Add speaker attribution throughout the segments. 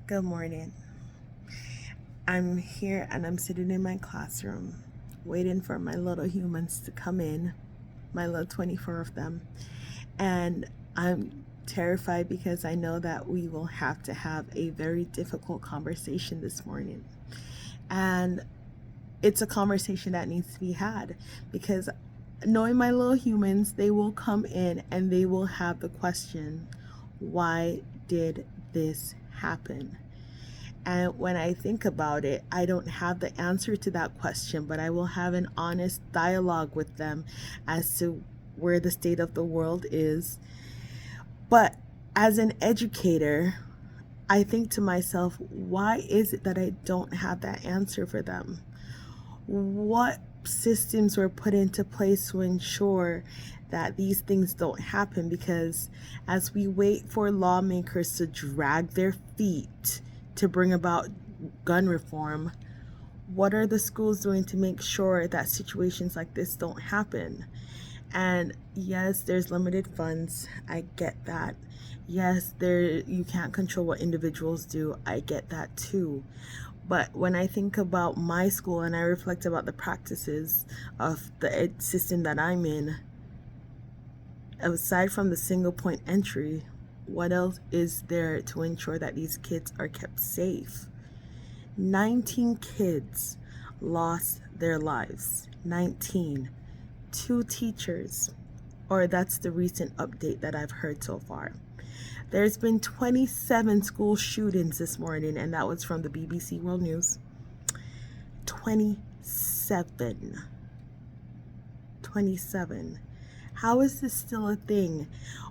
Speaker 1: Good morning. I'm here and I'm sitting in my classroom waiting for my little humans to come in, my little 24 of them. And I'm terrified because I know that we will have to have a very difficult conversation this morning. And it's a conversation that needs to be had because knowing my little humans, they will come in and they will have the question, why did this happen? And when I think about it, I don't have the answer to that question, but I will have an honest dialogue with them as to where the state of the world is. But as an educator, I think to myself, why is it that I don't have that answer for them? What systems were put into place to ensure that these things don't happen? Because as we wait for lawmakers to drag their feet to bring about gun reform, what are the schools doing to make sure that situations like this don't happen? And yes, there's limited funds. I get that. Yes, you can't control what individuals do. I get that too. But when I think about my school and I reflect about the practices of the system that I'm in, aside from the single point entry, what else is there to ensure that these kids are kept safe? 19 kids lost their lives. 19. 2 teachers, or that's the recent update that I've heard so far. There's been 27 school shootings this morning, and that was from the BBC World News. 27. 27. How is this still a thing?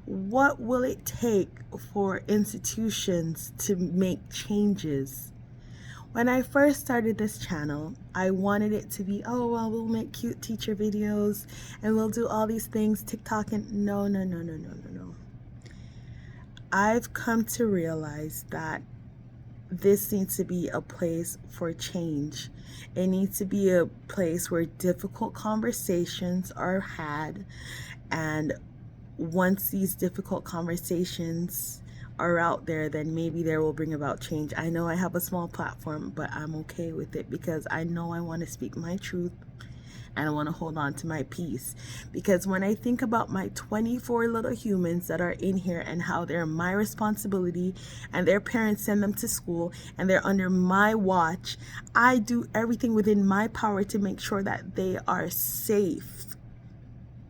Speaker 1: What will it take for institutions to make changes? When I first started this channel, I wanted it to be, oh, well, we'll make cute teacher videos and we'll do all these things, TikTok, and no. I've come to realize that this needs to be a place for change. It needs to be a place where difficult conversations are had, and once these difficult conversations are out there, then maybe there will bring about change. I know I have a small platform, but I'm okay with it because I know I want to speak my truth and I want to hold on to my peace. Because when I think about my 24 little humans that are in here and how they're my responsibility and their parents send them to school and they're under my watch, I do everything within my power to make sure that they are safe.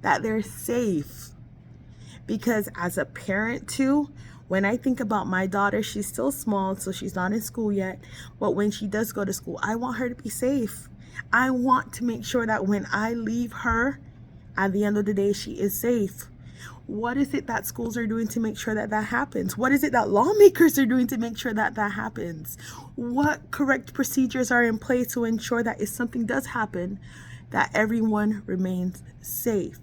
Speaker 1: That they're safe. Because as a parent too, when I think about my daughter, she's still small, so she's not in school yet. But when she does go to school, I want her to be safe. I want to make sure that when I leave her, at the end of the day, she is safe. What is it that schools are doing to make sure that that happens? What is it that lawmakers are doing to make sure that that happens? What correct procedures are in place to ensure that if something does happen, that everyone remains safe?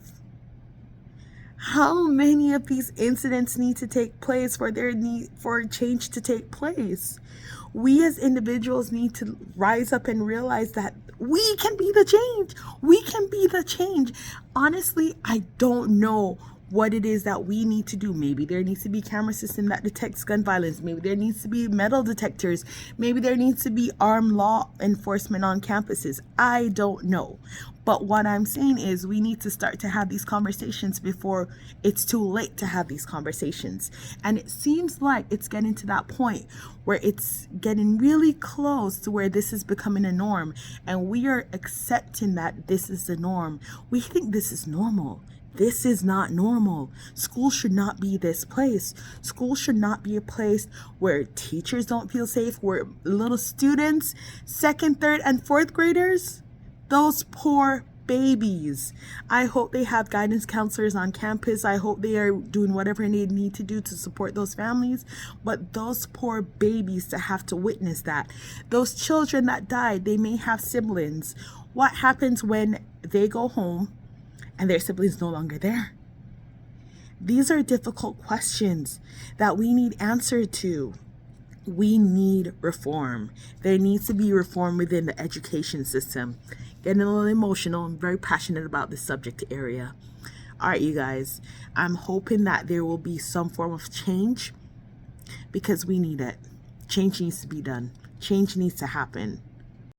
Speaker 1: How many of these incidents need to take place for their need for change to take place? We as individuals need to rise up and realize that we can be the change. We can be the change. Honestly, I don't know what it is that we need to do. Maybe there needs to be a camera system that detects gun violence. Maybe there needs to be metal detectors. Maybe there needs to be armed law enforcement on campuses. I don't know. But what I'm saying is we need to start to have these conversations before it's too late to have these conversations. And it seems like it's getting to that point where it's getting really close to where this is becoming a norm. And we are accepting that this is the norm. We think this is normal. This is not normal. School should not be this place. School should not be a place where teachers don't feel safe, where little students, 2nd, 3rd, and 4th graders, those poor babies. I hope they have guidance counselors on campus. I hope they are doing whatever they need to do to support those families. But those poor babies to have to witness that. Those children that died, they may have siblings. What happens when they go home and their siblings no longer there? These are difficult questions that we need answered to. We need reform. There needs to be reform within the education system. Getting a little emotional. I'm very passionate about this subject area. All right, you guys. I'm hoping that there will be some form of change because we need it. change needs to be done. Change needs to happen.